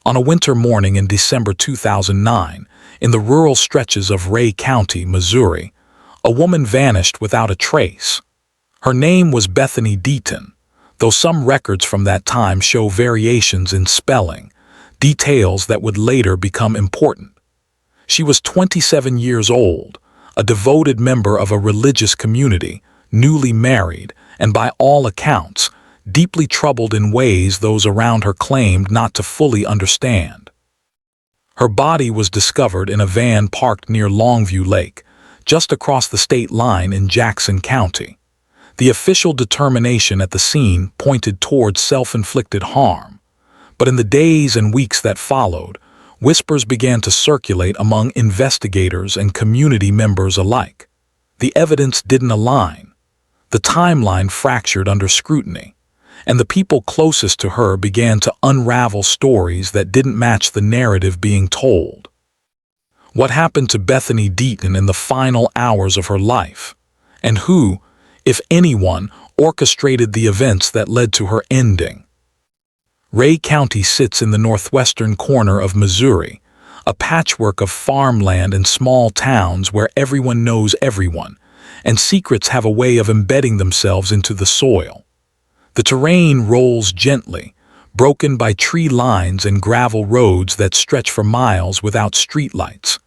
On a winter morning in December 2009, in the rural stretches of Ray County, Missouri, a woman vanished without a trace. Her name was Bethany Deaton, though some records from that time show variations in spelling, details that would later become important. She was 27 years old, a devoted member of a religious community, newly married, and by all accounts, deeply troubled in ways those around her claimed not to fully understand. Her body was discovered in a van parked near Longview Lake, just across the state line in Jackson County. The official determination at the scene pointed towards self-inflicted harm, but in the days and weeks that followed, whispers began to circulate among investigators and community members alike. The evidence didn't align. The timeline fractured under scrutiny, and the people closest to her began to unravel stories that didn't match the narrative being told. What happened to Bethany Deaton in the final hours of her life? And who, if anyone, orchestrated the events that led to her ending? Ray County sits in the northwestern corner of Missouri, a patchwork of farmland and small towns where everyone knows everyone, and secrets have a way of embedding themselves into the soil. The terrain rolls gently, broken by tree lines and gravel roads that stretch for miles without streetlights.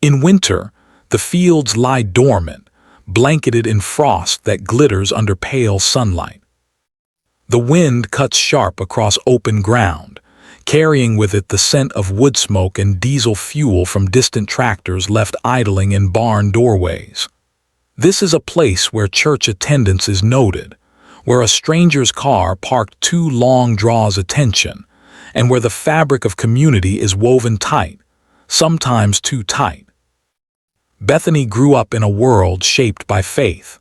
In winter, the fields lie dormant, blanketed in frost that glitters under pale sunlight. The wind cuts sharp across open ground, carrying with it the scent of wood smoke and diesel fuel from distant tractors left idling in barn doorways. This is a place where church attendance is noted, where a stranger's car parked too long draws attention, and where the fabric of community is woven tight, sometimes too tight. Bethany grew up in a world shaped by faith.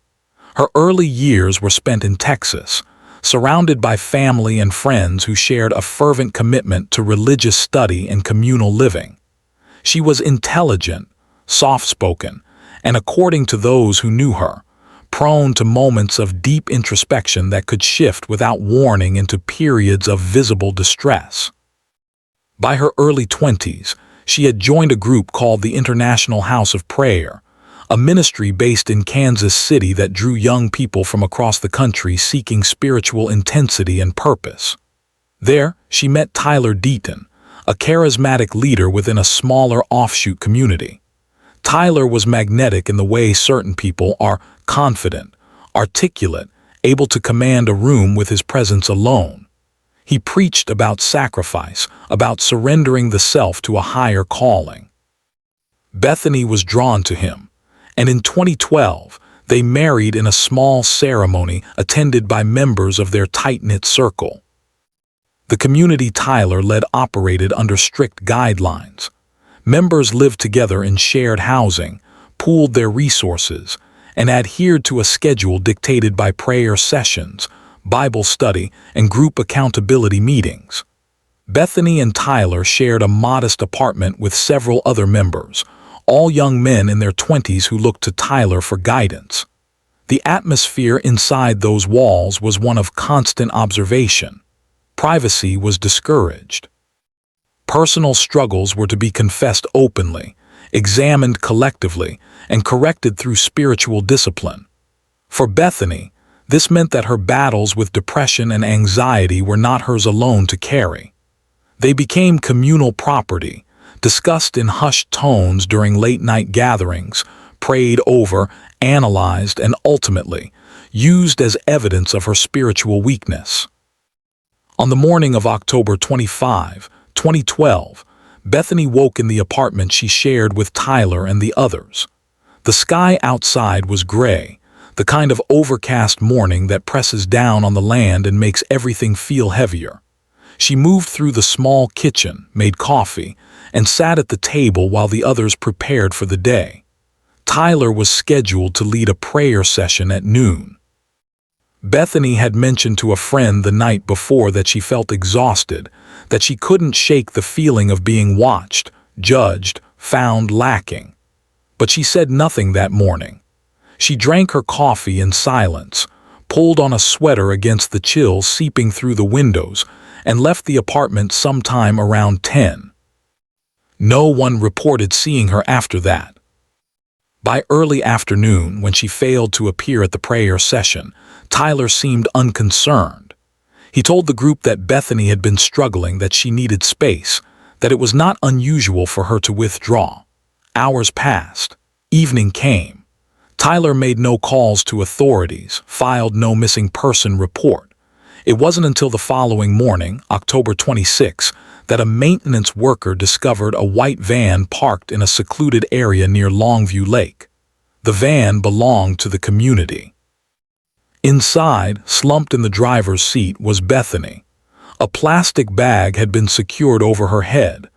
Her early years were spent in Texas, surrounded by family and friends who shared a fervent commitment to religious study and communal living. She was intelligent, soft-spoken, and according to those who knew her, prone to moments of deep introspection that could shift without warning into periods of visible distress. By her early 20s, she had joined a group called the International House of Prayer, a ministry based in Kansas City that drew young people from across the country seeking spiritual intensity and purpose. There, she met Tyler Deaton, a charismatic leader within a smaller offshoot community. Tyler was magnetic in the way certain people are: confident, articulate, able to command a room with his presence alone. He preached about sacrifice, about surrendering the self to a higher calling. Bethany was drawn to him, and in 2012, they married in a small ceremony attended by members of their tight-knit circle. The community Tyler led operated under strict guidelines. Members lived together in shared housing, pooled their resources, and adhered to a schedule dictated by prayer sessions, Bible study, and group accountability meetings. Bethany and Tyler shared a modest apartment with several other members, all young men in their 20s who looked to Tyler for guidance. The atmosphere inside those walls was one of constant observation. Privacy was discouraged. Personal struggles were to be confessed openly, examined collectively, and corrected through spiritual discipline. For Bethany, this meant that her battles with depression and anxiety were not hers alone to carry. They became communal property, discussed in hushed tones during late-night gatherings, prayed over, analyzed, and ultimately used as evidence of her spiritual weakness. On the morning of October 25, 2012, Bethany woke in the apartment she shared with Tyler and the others. The sky outside was gray, the kind of overcast morning that presses down on the land and makes everything feel heavier. She moved through the small kitchen, made coffee, and sat at the table while the others prepared for the day. Tyler was scheduled to lead a prayer session at noon. Bethany had mentioned to a friend the night before that she felt exhausted, that she couldn't shake the feeling of being watched, judged, found lacking. But she said nothing that morning. She drank her coffee in silence, pulled on a sweater against the chill seeping through the windows, and left the apartment sometime around 10. No one reported seeing her after that. By early afternoon, when she failed to appear at the prayer session, Tyler seemed unconcerned. He told the group that Bethany had been struggling, that she needed space, that it was not unusual for her to withdraw. Hours passed. Evening came. Tyler made no calls to authorities, filed no missing person report. It wasn't until the following morning, October 26, that a maintenance worker discovered a white van parked in a secluded area near Longview Lake. The van belonged to the community. Inside, slumped in the driver's seat, was Bethany. A plastic bag had been secured over her head.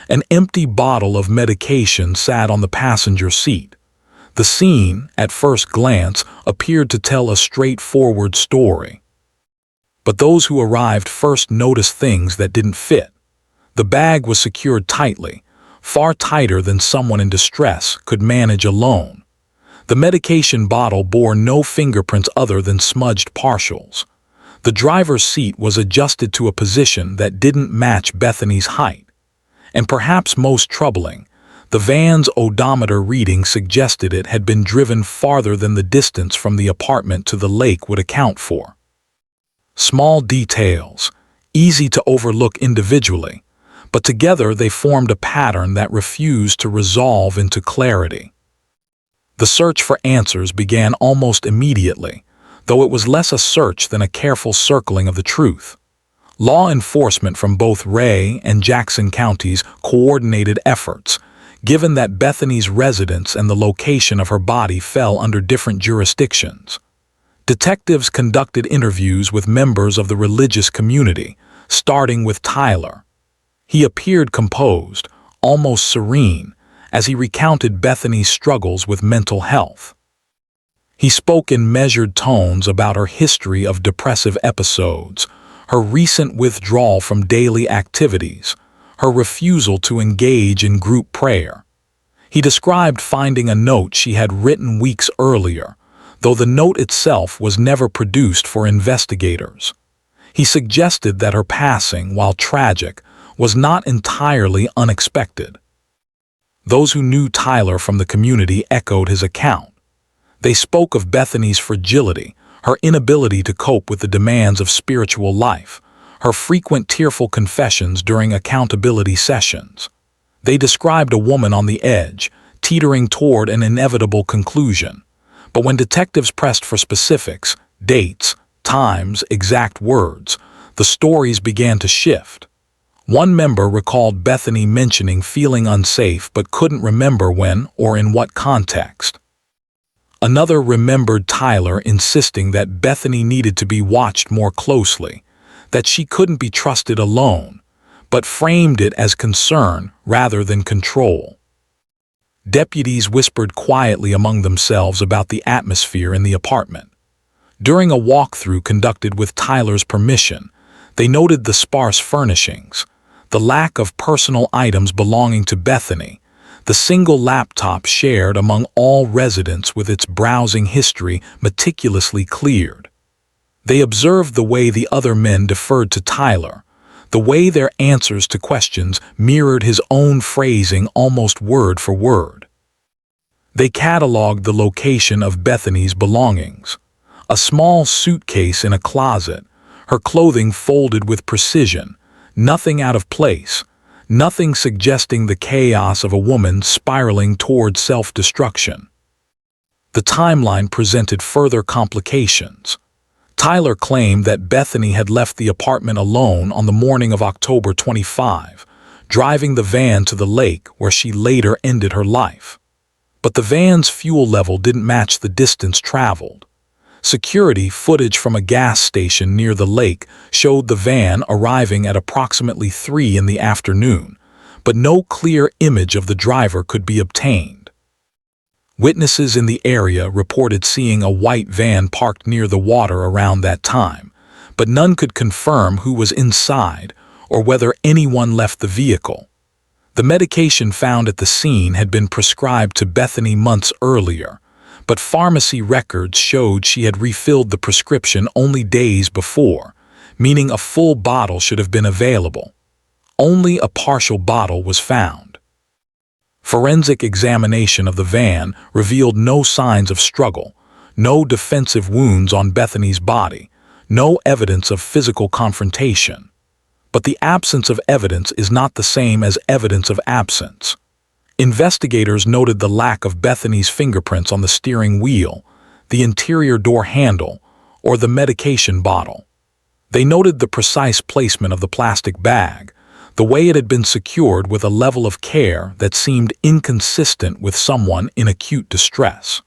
An empty bottle of medication sat on the passenger seat. The scene, at first glance, appeared to tell a straightforward story. But those who arrived first noticed things that didn't fit. The bag was secured tightly, far tighter than someone in distress could manage alone. The medication bottle bore no fingerprints other than smudged partials. The driver's seat was adjusted to a position that didn't match Bethany's height. And perhaps most troubling, the van's odometer reading suggested it had been driven farther than the distance from the apartment to the lake would account for. Small details, easy to overlook individually, but together they formed a pattern that refused to resolve into clarity. The search for answers began almost immediately, though it was less a search than a careful circling of the truth. Law enforcement from both Ray and Jackson counties coordinated efforts, given that Bethany's residence and the location of her body fell under different jurisdictions. Detectives conducted interviews with members of the religious community, starting with Tyler. He appeared composed, almost serene, as he recounted Bethany's struggles with mental health. He spoke in measured tones about her history of depressive episodes, her recent withdrawal from daily activities, her refusal to engage in group prayer. He described finding a note she had written weeks earlier, though the note itself was never produced for investigators. He suggested that her passing, while tragic, was not entirely unexpected. Those who knew Tyler from the community echoed his account. They spoke of Bethany's fragility, her inability to cope with the demands of spiritual life, her frequent tearful confessions during accountability sessions. They described a woman on the edge, teetering toward an inevitable conclusion. But when detectives pressed for specifics, dates, times, exact words, the stories began to shift. One member recalled Bethany mentioning feeling unsafe but couldn't remember when or in what context. Another remembered Tyler insisting that Bethany needed to be watched more closely, that she couldn't be trusted alone, but framed it as concern rather than control. Deputies whispered quietly among themselves about the atmosphere in the apartment. During a walkthrough conducted with Tyler's permission, they noted the sparse furnishings, the lack of personal items belonging to Bethany, the single laptop shared among all residents with its browsing history meticulously cleared. They observed the way the other men deferred to Tyler, the way their answers to questions mirrored his own phrasing almost word for word. They cataloged the location of Bethany's belongings. A small suitcase in a closet, her clothing folded with precision, nothing out of place, nothing suggesting the chaos of a woman spiraling toward self-destruction. The timeline presented further complications. Tyler claimed that Bethany had left the apartment alone on the morning of October 25, driving the van to the lake where she later ended her life. But the van's fuel level didn't match the distance traveled. Security footage from a gas station near the lake showed the van arriving at approximately 3 in the afternoon, but no clear image of the driver could be obtained. Witnesses in the area reported seeing a white van parked near the water around that time, but none could confirm who was inside or whether anyone left the vehicle. The medication found at the scene had been prescribed to Bethany months earlier, but pharmacy records showed she had refilled the prescription only days before, meaning a full bottle should have been available. Only a partial bottle was found. Forensic examination of the van revealed no signs of struggle, no defensive wounds on Bethany's body, no evidence of physical confrontation. But the absence of evidence is not the same as evidence of absence. Investigators noted the lack of Bethany's fingerprints on the steering wheel, the interior door handle, or the medication bottle. They noted the precise placement of the plastic bag, the way it had been secured with a level of care that seemed inconsistent with someone in acute distress.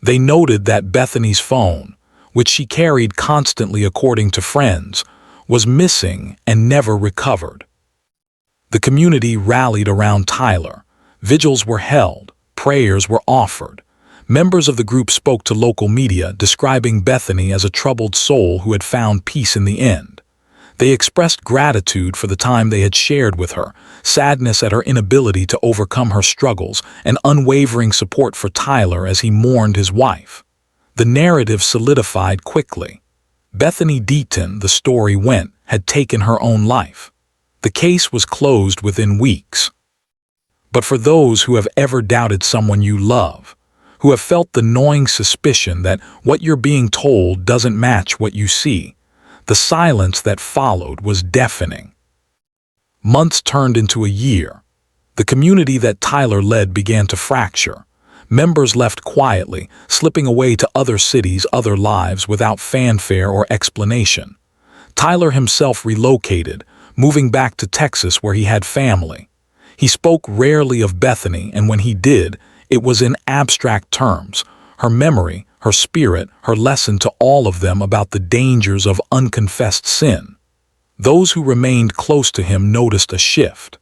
They noted that Bethany's phone, which she carried constantly according to friends, was missing and never recovered. The community rallied around Tyler. Vigils were held, prayers were offered. Members of the group spoke to local media, describing Bethany as a troubled soul who had found peace in the end. They expressed gratitude for the time they had shared with her, sadness at her inability to overcome her struggles, and unwavering support for Tyler as he mourned his wife. The narrative solidified quickly. Bethany Deaton, the story went, had taken her own life. The case was closed within weeks. But for those who have ever doubted someone you love, who have felt the gnawing suspicion that what you're being told doesn't match what you see, the silence that followed was deafening. Months turned into a year. The community that Tyler led began to fracture. Members left quietly, slipping away to other cities, other lives without fanfare or explanation. Tyler himself relocated, moving back to Texas where he had family. He spoke rarely of Bethany, and when he did, it was in abstract terms. Her memory, her spirit, her lesson to all of them about the dangers of unconfessed sin. Those who remained close to him noticed a shift.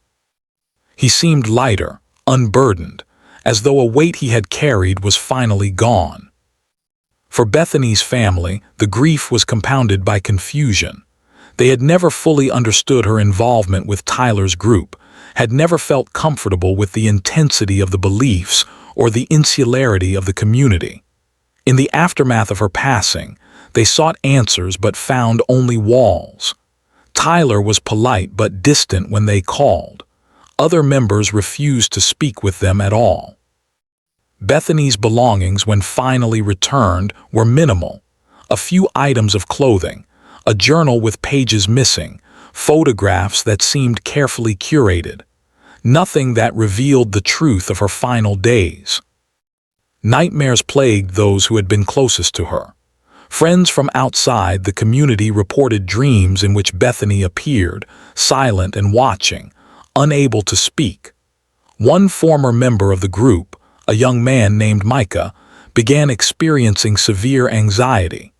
He seemed lighter, unburdened, as though a weight he had carried was finally gone. For Bethany's family, the grief was compounded by confusion. They had never fully understood her involvement with Tyler's group, had never felt comfortable with the intensity of the beliefs or the insularity of the community. In the aftermath of her passing, they sought answers but found only walls. Tyler was polite but distant when they called. Other members refused to speak with them at all. Bethany's belongings, when finally returned, were minimal. A few items of clothing, a journal with pages missing, photographs that seemed carefully curated. Nothing that revealed the truth of her final days. Nightmares plagued those who had been closest to her. Friends from outside the community reported dreams in which Bethany appeared, silent and watching, unable to speak. One former member of the group, a young man named Micah, began experiencing severe anxiety.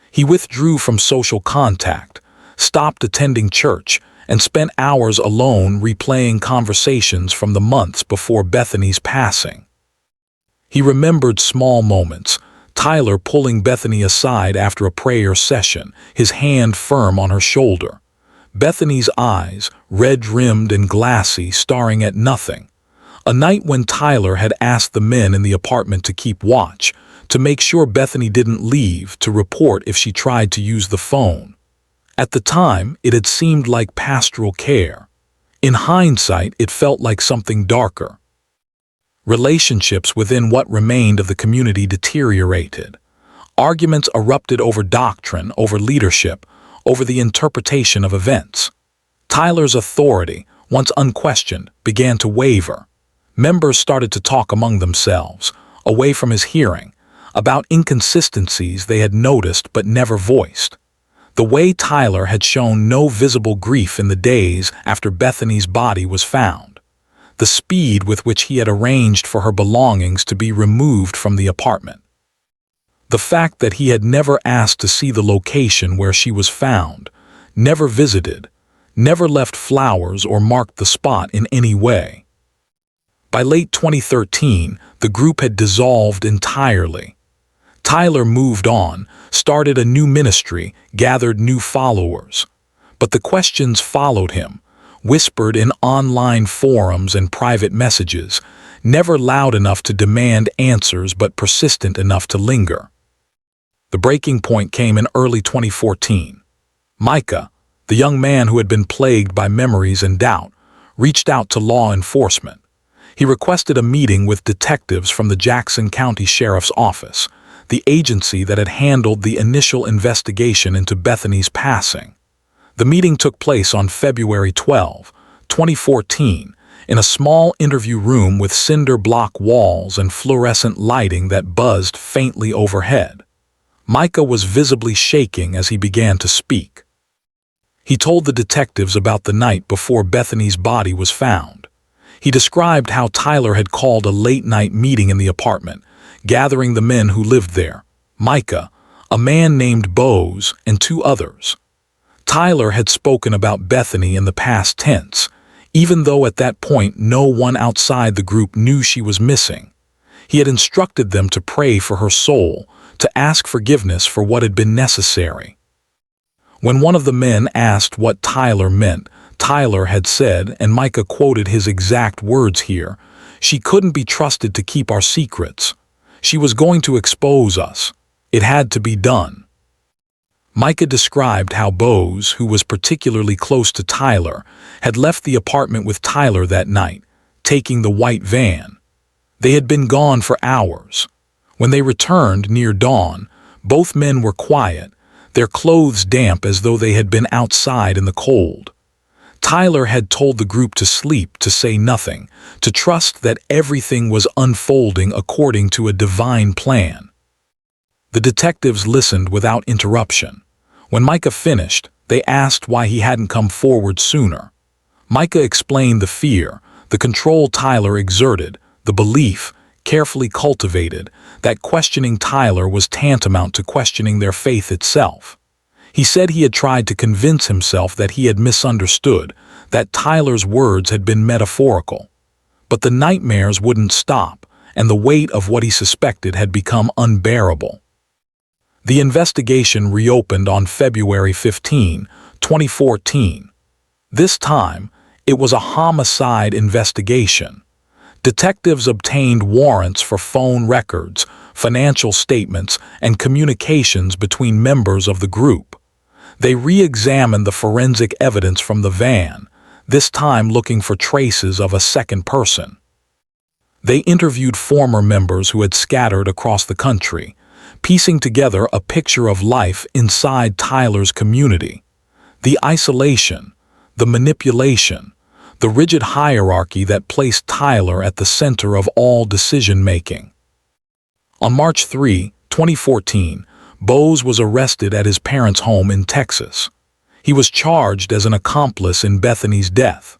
He withdrew from social contact, stopped attending church, and spent hours alone replaying conversations from the months before Bethany's passing. He remembered small moments, Tyler pulling Bethany aside after a prayer session, his hand firm on her shoulder. Bethany's eyes, red-rimmed and glassy, staring at nothing. A night when Tyler had asked the men in the apartment to keep watch, to make sure Bethany didn't leave, to report if she tried to use the phone. At the time, it had seemed like pastoral care. In hindsight, it felt like something darker. Relationships within what remained of the community deteriorated. Arguments erupted over doctrine, over leadership, over the interpretation of events. Tyler's authority, once unquestioned, began to waver. Members started to talk among themselves, away from his hearing, about inconsistencies they had noticed but never voiced. The way Tyler had shown no visible grief in the days after Bethany's body was found. The speed with which he had arranged for her belongings to be removed from the apartment. The fact that he had never asked to see the location where she was found, never visited, never left flowers or marked the spot in any way. By late 2013, the group had dissolved entirely. Tyler moved on, started a new ministry, gathered new followers. But the questions followed him. whispered in online forums and private messages, never loud enough to demand answers but persistent enough to linger. The breaking point came in early 2014. Micah, the young man who had been plagued by memories and doubt, reached out to law enforcement. He requested a meeting with detectives from the Jackson County Sheriff's Office, the agency that had handled the initial investigation into Bethany's passing. The meeting took place on February 12, 2014, in a small interview room with cinder block walls and fluorescent lighting that buzzed faintly overhead. Micah was visibly shaking as he began to speak. He told the detectives about the night before Bethany's body was found. He described how Tyler had called a late-night meeting in the apartment, gathering the men who lived there, Micah, a man named Bose, and two others. Tyler had spoken about Bethany in the past tense, even though at that point no one outside the group knew she was missing. He had instructed them to pray for her soul, to ask forgiveness for what had been necessary. When one of the men asked what Tyler meant, Tyler had said, and Micah quoted his exact words here, "She couldn't be trusted to keep our secrets. She was going to expose us. It had to be done." Micah described how Bose, who was particularly close to Tyler, had left the apartment with Tyler that night, taking the white van. They had been gone for hours. When they returned near dawn, both men were quiet, their clothes damp as though they had been outside in the cold. Tyler had told the group to sleep, to say nothing, to trust that everything was unfolding according to a divine plan. The detectives listened without interruption. When Micah finished, they asked why he hadn't come forward sooner. Micah explained the fear, the control Tyler exerted, the belief, carefully cultivated, that questioning Tyler was tantamount to questioning their faith itself. He said he had tried to convince himself that he had misunderstood, that Tyler's words had been metaphorical. But the nightmares wouldn't stop, and the weight of what he suspected had become unbearable. The investigation reopened on February 15, 2014. This time, it was a homicide investigation. Detectives obtained warrants for phone records, financial statements, and communications between members of the group. They re-examined the forensic evidence from the van, this time looking for traces of a second person. They interviewed former members who had scattered across the country, piecing together a picture of life inside Tyler's community. The isolation, the manipulation, the rigid hierarchy that placed Tyler at the center of all decision-making. On March 3, 2014, Bose was arrested at his parents' home in Texas. He was charged as an accomplice in Bethany's death.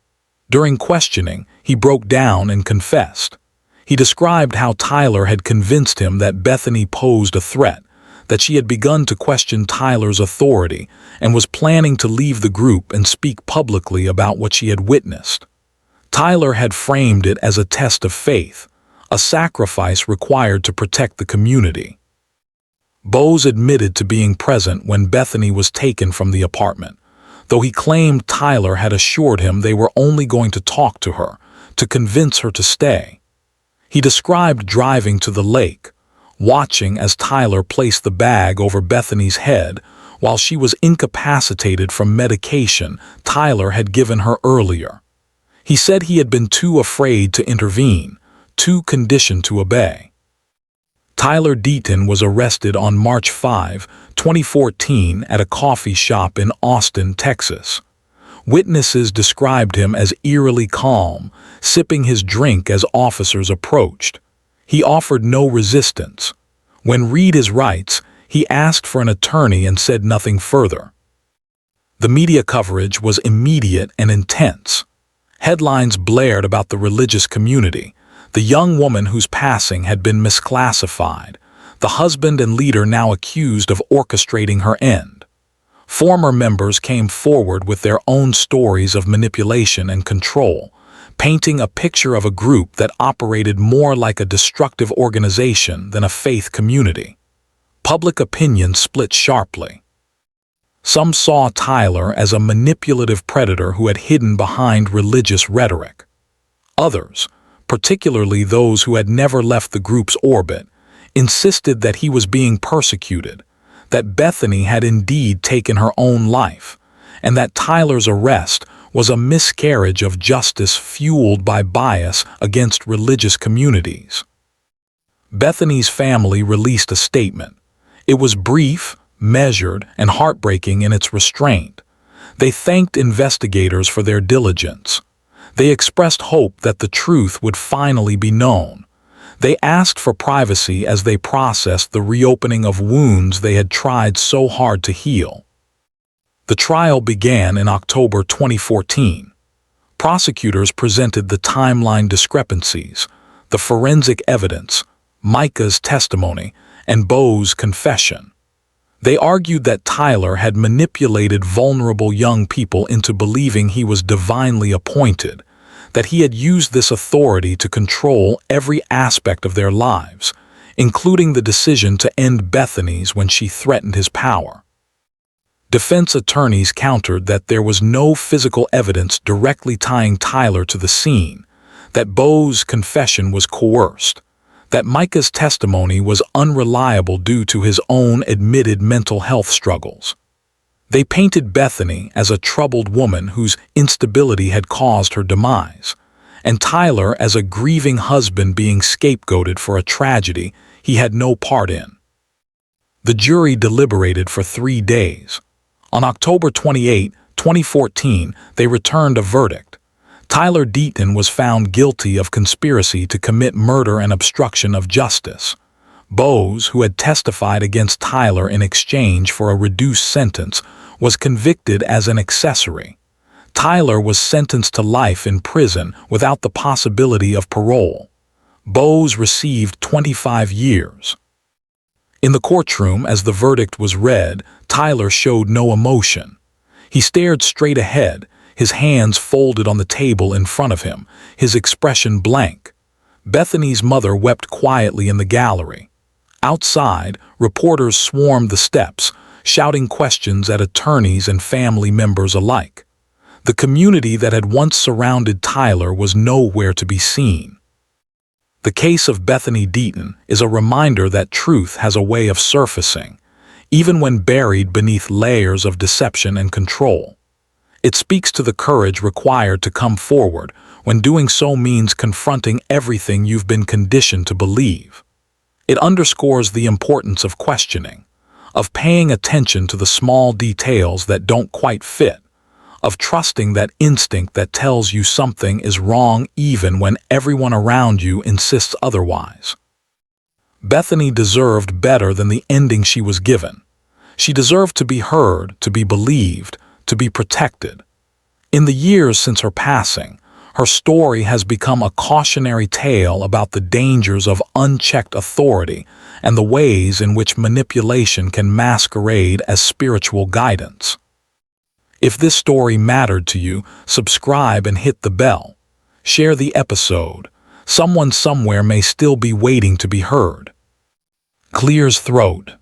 During questioning, he broke down and confessed. He described how Tyler had convinced him that Bethany posed a threat, that she had begun to question Tyler's authority and was planning to leave the group and speak publicly about what she had witnessed. Tyler had framed it as a test of faith, a sacrifice required to protect the community. Bose admitted to being present when Bethany was taken from the apartment, though he claimed Tyler had assured him they were only going to talk to her, to convince her to stay. He described driving to the lake, watching as Tyler placed the bag over Bethany's head while she was incapacitated from medication Tyler had given her earlier. He said he had been too afraid to intervene, too conditioned to obey. Tyler Deaton was arrested on March 5, 2014 at a coffee shop in Austin, Texas. Witnesses described him as eerily calm, sipping his drink as officers approached. He offered no resistance. When read his rights, he asked for an attorney and said nothing further. The media coverage was immediate and intense. Headlines blared about the religious community, the young woman whose passing had been misclassified, the husband and leader now accused of orchestrating her end. Former members came forward with their own stories of manipulation and control, painting a picture of a group that operated more like a destructive organization than a faith community. Public opinion split sharply. Some saw Tyler as a manipulative predator who had hidden behind religious rhetoric. Others, particularly those who had never left the group's orbit, insisted that he was being persecuted, that Bethany had indeed taken her own life, and that Tyler's arrest was a miscarriage of justice fueled by bias against religious communities. Bethany's family released a statement. It was brief, measured, and heartbreaking in its restraint. They thanked investigators for their diligence. They expressed hope that the truth would finally be known. They asked for privacy as they processed the reopening of wounds they had tried so hard to heal. The trial began in October 2014. Prosecutors presented the timeline discrepancies, the forensic evidence, Micah's testimony, and Bo's confession. They argued that Tyler had manipulated vulnerable young people into believing he was divinely appointed, that he had used this authority to control every aspect of their lives, including the decision to end Bethany's when she threatened his power. Defense attorneys countered that there was no physical evidence directly tying Tyler to the scene, that Bo's confession was coerced, that Micah's testimony was unreliable due to his own admitted mental health struggles. They painted Bethany as a troubled woman whose instability had caused her demise, and Tyler as a grieving husband being scapegoated for a tragedy he had no part in. The jury deliberated for 3 days. On October 28, 2014, they returned a verdict. Tyler Deaton was found guilty of conspiracy to commit murder and obstruction of justice. Bowes, who had testified against Tyler in exchange for a reduced sentence, was convicted as an accessory. Tyler was sentenced to life in prison without the possibility of parole. Bowes received 25 years. In the courtroom, as the verdict was read, Tyler showed no emotion. He stared straight ahead, his hands folded on the table in front of him, his expression blank. Bethany's mother wept quietly in the gallery. Outside, reporters swarmed the steps, shouting questions at attorneys and family members alike. The community that had once surrounded Tyler was nowhere to be seen. The case of Bethany Deaton is a reminder that truth has a way of surfacing, even when buried beneath layers of deception and control. It speaks to the courage required to come forward when doing so means confronting everything you've been conditioned to believe. It underscores the importance of questioning, of paying attention to the small details that don't quite fit, of trusting that instinct that tells you something is wrong even when everyone around you insists otherwise. Bethany deserved better than the ending she was given. She deserved to be heard, to be believed, to be protected. In the years since her passing, her story has become a cautionary tale about the dangers of unchecked authority and the ways in which manipulation can masquerade as spiritual guidance. If this story mattered to you, subscribe and hit the bell. Share the episode. Someone somewhere may still be waiting to be heard. Clears throat.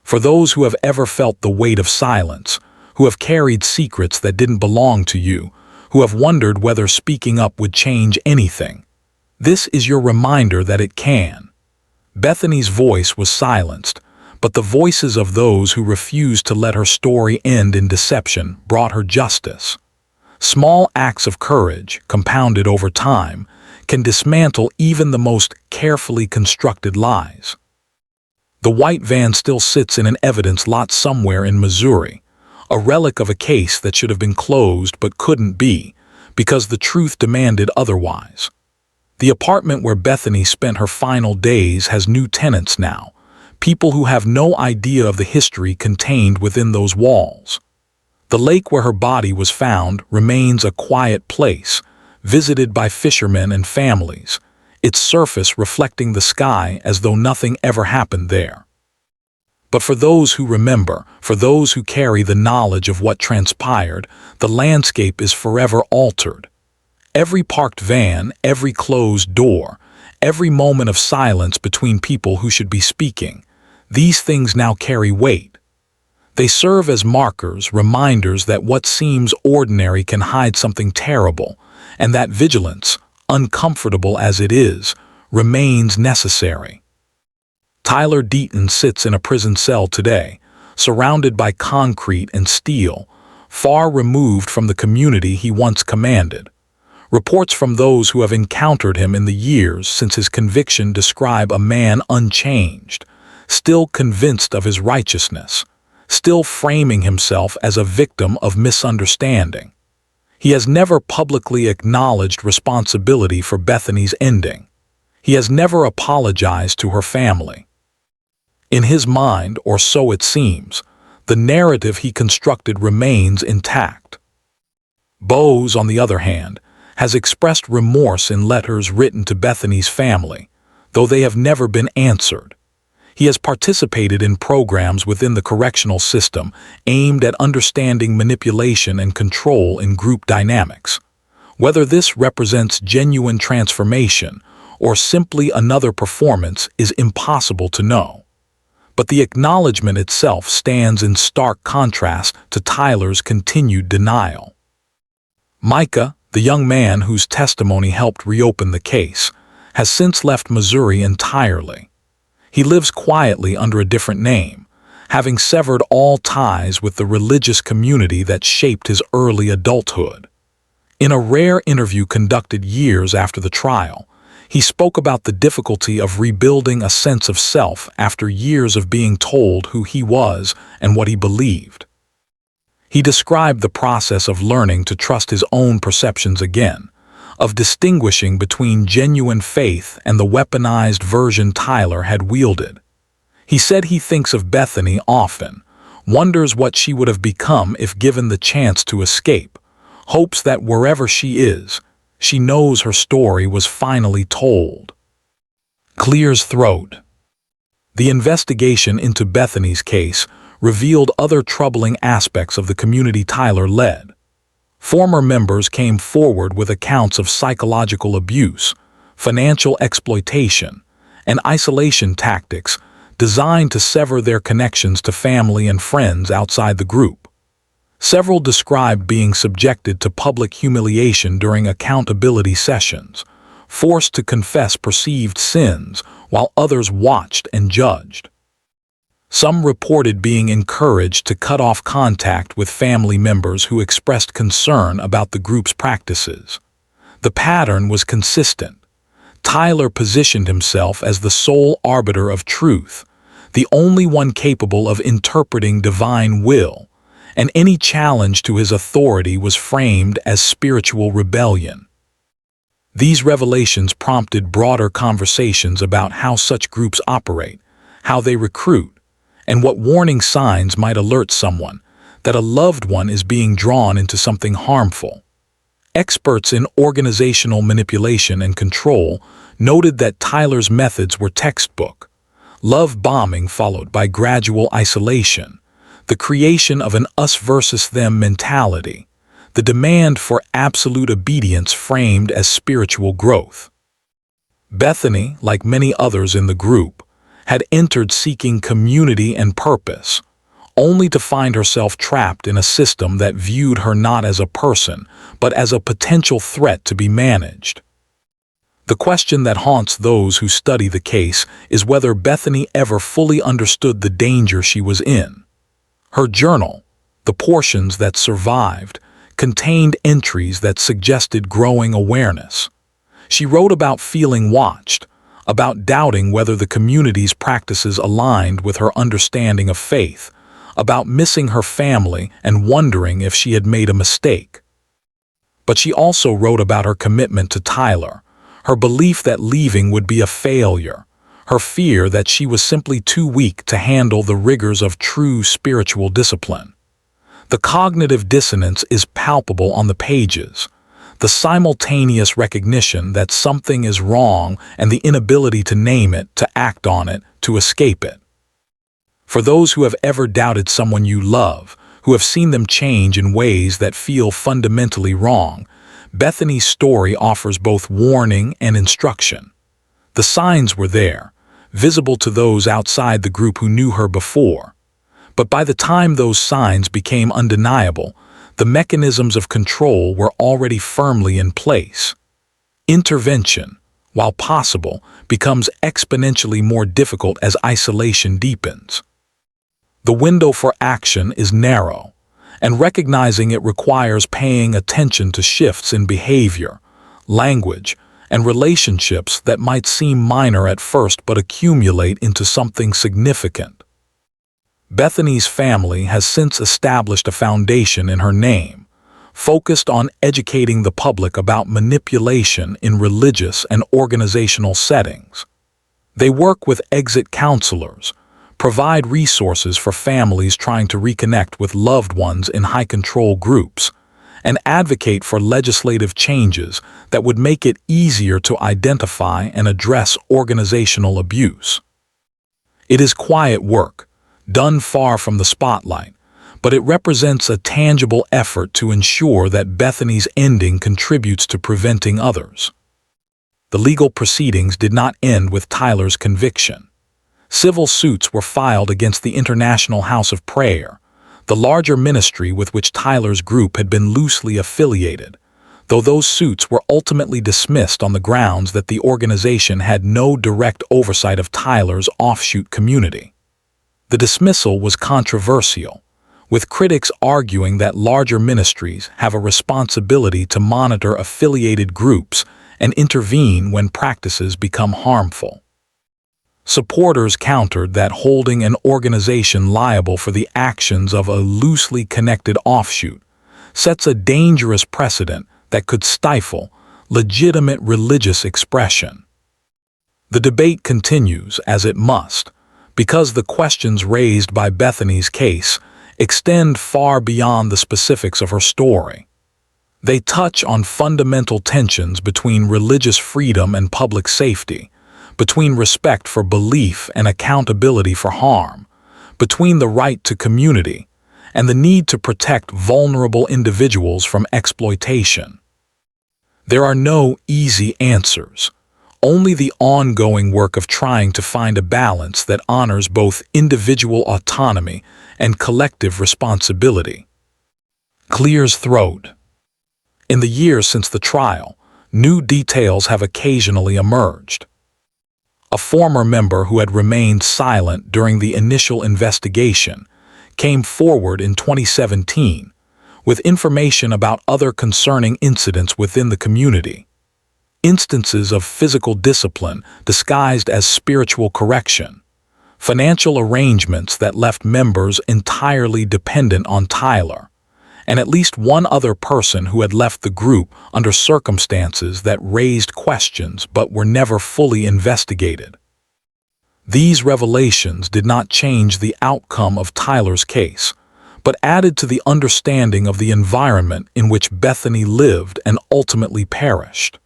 For those who have ever felt the weight of silence, who have carried secrets that didn't belong to you, who have wondered whether speaking up would change anything, this is your reminder that it can. Bethany's voice was silenced, but the voices of those who refused to let her story end in deception brought her justice. Small acts of courage, compounded over time, can dismantle even the most carefully constructed lies. The white van still sits in an evidence lot somewhere in Missouri, a relic of a case that should have been closed but couldn't be, because the truth demanded otherwise. The apartment where Bethany spent her final days has new tenants now, people who have no idea of the history contained within those walls. The lake where her body was found remains a quiet place, visited by fishermen and families, its surface reflecting the sky as though nothing ever happened there. But for those who remember, for those who carry the knowledge of what transpired, the landscape is forever altered. Every parked van, every closed door, every moment of silence between people who should be speaking, these things now carry weight. They serve as markers, reminders that what seems ordinary can hide something terrible, and that vigilance, uncomfortable as it is, remains necessary. Tyler Deaton sits in a prison cell today, surrounded by concrete and steel, far removed from the community he once commanded. Reports from those who have encountered him in the years since his conviction describe a man unchanged, still convinced of his righteousness, still framing himself as a victim of misunderstanding. He has never publicly acknowledged responsibility for Bethany's ending. He has never apologized to her family. In his mind, or so it seems, the narrative he constructed remains intact. Bose, on the other hand, has expressed remorse in letters written to Bethany's family, though they have never been answered. He has participated in programs within the correctional system aimed at understanding manipulation and control in group dynamics. Whether this represents genuine transformation or simply another performance is impossible to know. But the acknowledgement itself stands in stark contrast to Tyler's continued denial. Micah, the young man whose testimony helped reopen the case, has since left Missouri entirely. He lives quietly under a different name, having severed all ties with the religious community that shaped his early adulthood. In a rare interview conducted years after the trial, he spoke about the difficulty of rebuilding a sense of self after years of being told who he was and what he believed. He described the process of learning to trust his own perceptions again, of distinguishing between genuine faith and the weaponized version Tyler had wielded. He said he thinks of Bethany often, wonders what she would have become if given the chance to escape, hopes that wherever she is, she knows her story was finally told. Clears throat. The investigation into Bethany's case revealed other troubling aspects of the community Tyler led. Former members came forward with accounts of psychological abuse, financial exploitation, and isolation tactics designed to sever their connections to family and friends outside the group. Several described being subjected to public humiliation during accountability sessions, forced to confess perceived sins while others watched and judged. Some reported being encouraged to cut off contact with family members who expressed concern about the group's practices. The pattern was consistent. Tyler positioned himself as the sole arbiter of truth, the only one capable of interpreting divine will, and any challenge to his authority was framed as spiritual rebellion. These revelations prompted broader conversations about how such groups operate, how they recruit, and what warning signs might alert someone that a loved one is being drawn into something harmful. Experts in organizational manipulation and control noted that Tyler's methods were textbook: love bombing followed by gradual isolation, the creation of an us versus them mentality, the demand for absolute obedience framed as spiritual growth. Bethany, like many others in the group, had entered seeking community and purpose, only to find herself trapped in a system that viewed her not as a person, but as a potential threat to be managed. The question that haunts those who study the case is whether Bethany ever fully understood the danger she was in. Her journal, the portions that survived, contained entries that suggested growing awareness. She wrote about feeling watched, about doubting whether the community's practices aligned with her understanding of faith, about missing her family and wondering if she had made a mistake. But she also wrote about her commitment to Tyler, her belief that leaving would be a failure, her fear that she was simply too weak to handle the rigors of true spiritual discipline. The cognitive dissonance is palpable on the pages. The simultaneous recognition that something is wrong and the inability to name it, to act on it, to escape it. For those who have ever doubted someone you love, who have seen them change in ways that feel fundamentally wrong, Bethany's story offers both warning and instruction. The signs were there, visible to those outside the group who knew her before. But by the time those signs became undeniable, the mechanisms of control were already firmly in place. Intervention, while possible, becomes exponentially more difficult as isolation deepens. The window for action is narrow, and recognizing it requires paying attention to shifts in behavior, language, and relationships that might seem minor at first but accumulate into something significant. Bethany's family has since established a foundation in her name, focused on educating the public about manipulation in religious and organizational settings. They work with exit counselors, provide resources for families trying to reconnect with loved ones in high-control groups, and advocate for legislative changes that would make it easier to identify and address organizational abuse. It is quiet work, done far from the spotlight, but it represents a tangible effort to ensure that Bethany's ending contributes to preventing others. The legal proceedings did not end with Tyler's conviction. Civil suits were filed against the International House of Prayer, the larger ministry with which Tyler's group had been loosely affiliated, though those suits were ultimately dismissed on the grounds that the organization had no direct oversight of Tyler's offshoot community. The dismissal was controversial, with critics arguing that larger ministries have a responsibility to monitor affiliated groups and intervene when practices become harmful. Supporters countered that holding an organization liable for the actions of a loosely connected offshoot sets a dangerous precedent that could stifle legitimate religious expression. The debate continues, as it must, because the questions raised by Bethany's case extend far beyond the specifics of her story. They touch on fundamental tensions between religious freedom and public safety, between respect for belief and accountability for harm, between the right to community and the need to protect vulnerable individuals from exploitation. There are no easy answers, only the ongoing work of trying to find a balance that honors both individual autonomy and collective responsibility. Clears throat. In the years since the trial, new details have occasionally emerged. A former member who had remained silent during the initial investigation came forward in 2017 with information about other concerning incidents within the community. Instances of physical discipline disguised as spiritual correction, financial arrangements that left members entirely dependent on Tyler, and at least one other person who had left the group under circumstances that raised questions but were never fully investigated. These revelations did not change the outcome of Tyler's case, but added to the understanding of the environment in which Bethany lived and ultimately perished.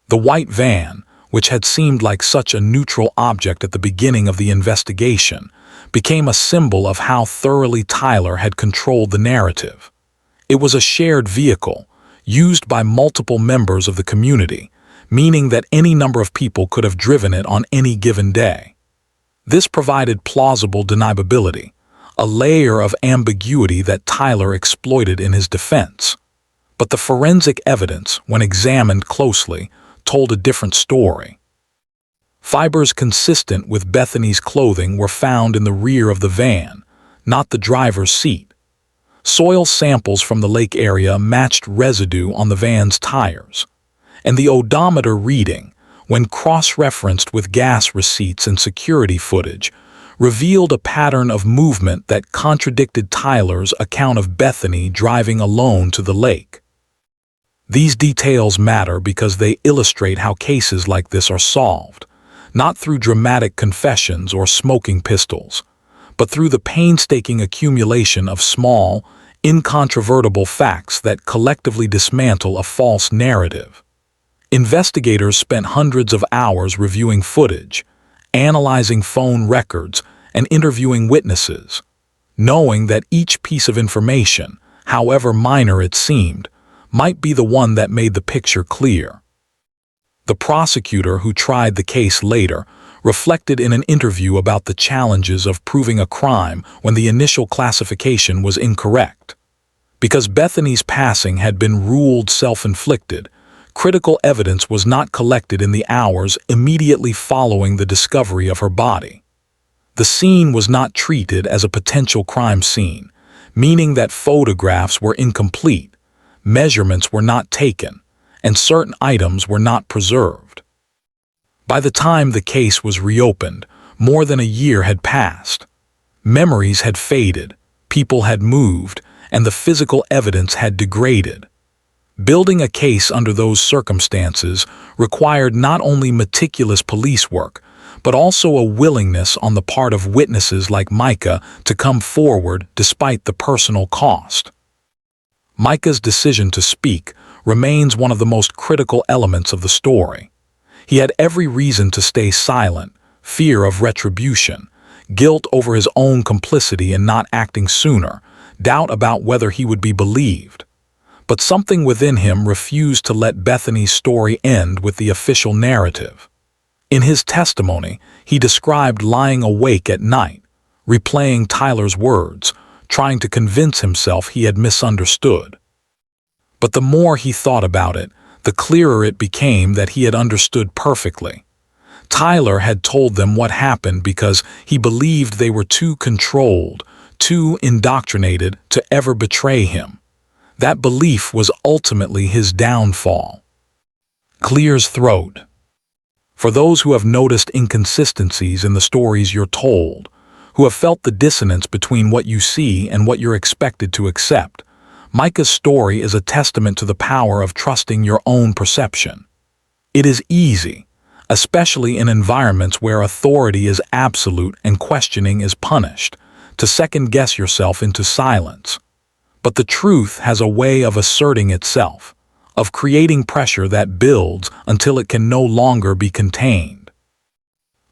The white van, which had seemed like such a neutral object at the beginning of the investigation, became a symbol of how thoroughly Tyler had controlled the narrative. It was a shared vehicle, used by multiple members of the community, meaning that any number of people could have driven it on any given day. This provided plausible deniability, a layer of ambiguity that Tyler exploited in his defense. But the forensic evidence, when examined closely, told a different story. Fibers consistent with Bethany's clothing were found in the rear of the van, not the driver's seat. Soil samples from the lake area matched residue on the van's tires, and the odometer reading, when cross-referenced with gas receipts and security footage, revealed a pattern of movement that contradicted Tyler's account of Bethany driving alone to the lake. These details matter because they illustrate how cases like this are solved, not through dramatic confessions or smoking pistols, but through the painstaking accumulation of small, incontrovertible facts that collectively dismantle a false narrative. Investigators spent hundreds of hours reviewing footage, analyzing phone records, and interviewing witnesses, knowing that each piece of information, however minor it seemed, might be the one that made the picture clear. The prosecutor who tried the case later reflected in an interview about the challenges of proving a crime when the initial classification was incorrect. Because Bethany's passing had been ruled self-inflicted, critical evidence was not collected in the hours immediately following the discovery of her body. The scene was not treated as a potential crime scene, meaning that photographs were incomplete, measurements were not taken, and certain items were not preserved. By the time the case was reopened, more than a year had passed. Memories had faded, people had moved, and the physical evidence had degraded. Building a case under those circumstances required not only meticulous police work, but also a willingness on the part of witnesses like Micah to come forward despite the personal cost. Micah's decision to speak remains one of the most critical elements of the story. He had every reason to stay silent, fear of retribution, guilt over his own complicity in not acting sooner, doubt about whether he would be believed. But something within him refused to let Bethany's story end with the official narrative. In his testimony, he described lying awake at night, replaying Tyler's words, trying to convince himself he had misunderstood. But the more he thought about it, the clearer it became that he had understood perfectly. Tyler had told them what happened because he believed they were too controlled, too indoctrinated to ever betray him. That belief was ultimately his downfall. Clears throat. For those who have noticed inconsistencies in the stories you're told, who have felt the dissonance between what you see and what you're expected to accept, Micah's story is a testament to the power of trusting your own perception. It is easy, especially in environments where authority is absolute and questioning is punished, to second-guess yourself into silence. But the truth has a way of asserting itself, of creating pressure that builds until it can no longer be contained.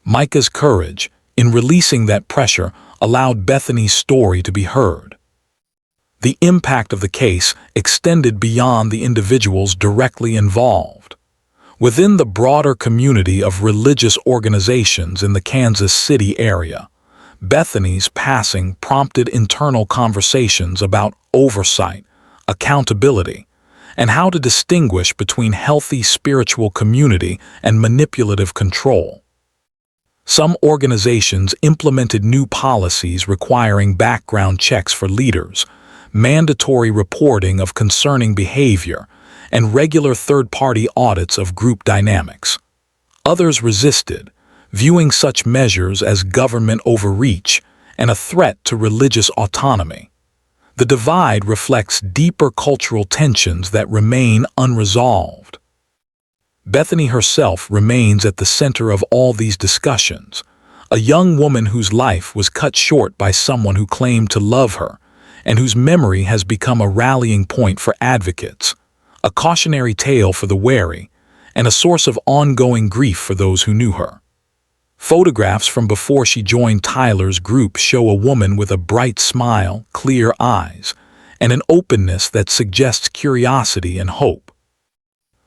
Micah's courage, in releasing that pressure, allowed Bethany's story to be heard. The impact of the case extended beyond the individuals directly involved. Within the broader community of religious organizations in the Kansas City area, Bethany's passing prompted internal conversations about oversight, accountability, and how to distinguish between healthy spiritual community and manipulative control. Some organizations implemented new policies requiring background checks for leaders, mandatory reporting of concerning behavior, and regular third-party audits of group dynamics. Others resisted, viewing such measures as government overreach and a threat to religious autonomy. The divide reflects deeper cultural tensions that remain unresolved. Bethany herself remains at the center of all these discussions, a young woman whose life was cut short by someone who claimed to love her, and whose memory has become a rallying point for advocates, a cautionary tale for the wary, and a source of ongoing grief for those who knew her. Photographs from before she joined Tyler's group show a woman with a bright smile, clear eyes, and an openness that suggests curiosity and hope.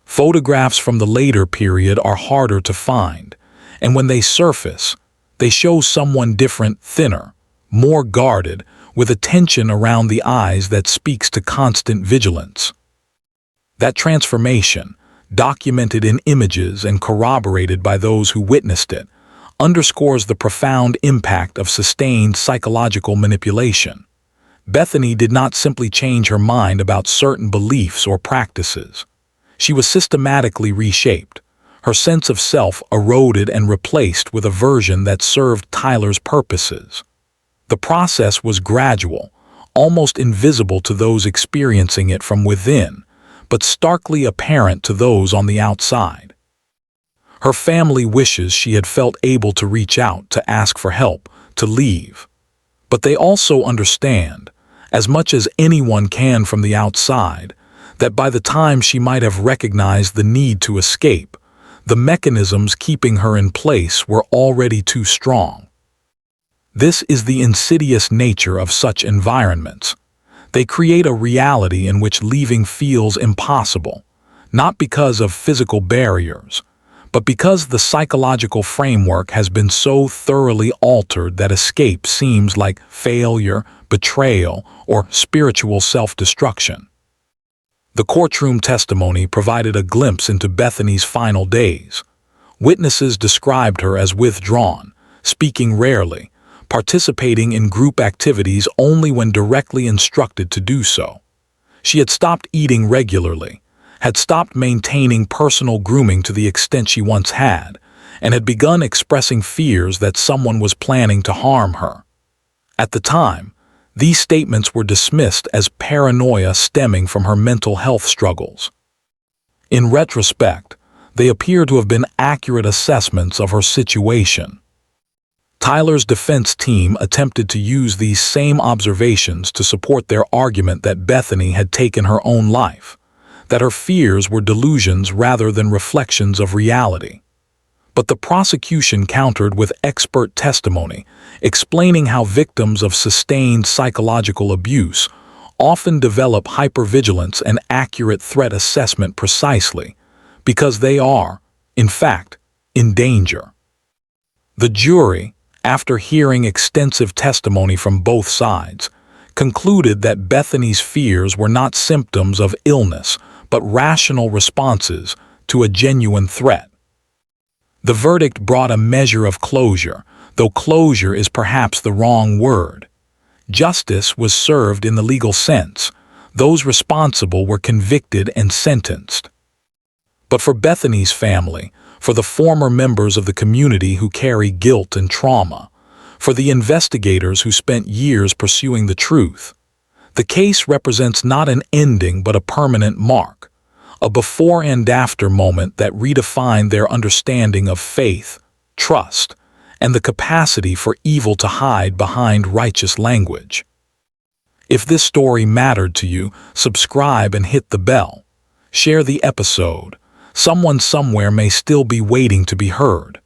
Photographs from the later period are harder to find, and when they surface, they show someone different, thinner, more guarded, with a tension around the eyes that speaks to constant vigilance. That transformation, documented in images and corroborated by those who witnessed it, underscores the profound impact of sustained psychological manipulation. Bethany did not simply change her mind about certain beliefs or practices. She was systematically reshaped. Her sense of self eroded and replaced with a version that served Tyler's purposes. The process was gradual, almost invisible to those experiencing it from within, but starkly apparent to those on the outside. Her family wishes she had felt able to reach out, to ask for help, to leave. But they also understand, as much as anyone can from the outside, that by the time she might have recognized the need to escape, the mechanisms keeping her in place were already too strong. This is the insidious nature of such environments. They create a reality in which leaving feels impossible, not because of physical barriers, But because the psychological framework has been so thoroughly altered that escape seems like failure, betrayal, or spiritual self-destruction. The courtroom testimony provided a glimpse into Bethany's final days. Witnesses described her as withdrawn, speaking rarely, participating in group activities only when directly instructed to do so. She had stopped eating regularly, had stopped maintaining personal grooming to the extent she once had, and had begun expressing fears that someone was planning to harm her. At the time, these statements were dismissed as paranoia stemming from her mental health struggles. In retrospect, they appear to have been accurate assessments of her situation. Tyler's defense team attempted to use these same observations to support their argument that Bethany had taken her own life, that her fears were delusions rather than reflections of reality. But the prosecution countered with expert testimony, explaining how victims of sustained psychological abuse often develop hypervigilance and accurate threat assessment precisely because they are, in fact, in danger. The jury, after hearing extensive testimony from both sides, concluded that Bethany's fears were not symptoms of illness, but rational responses to a genuine threat. The verdict brought a measure of closure, though closure is perhaps the wrong word. Justice was served in the legal sense. Those responsible were convicted and sentenced. But for Bethany's family, for the former members of the community who carry guilt and trauma, for the investigators who spent years pursuing the truth, the case represents not an ending but a permanent mark, a before and after moment that redefined their understanding of faith, trust, and the capacity for evil to hide behind righteous language. If this story mattered to you, subscribe and hit the bell. Share the episode. Someone somewhere may still be waiting to be heard.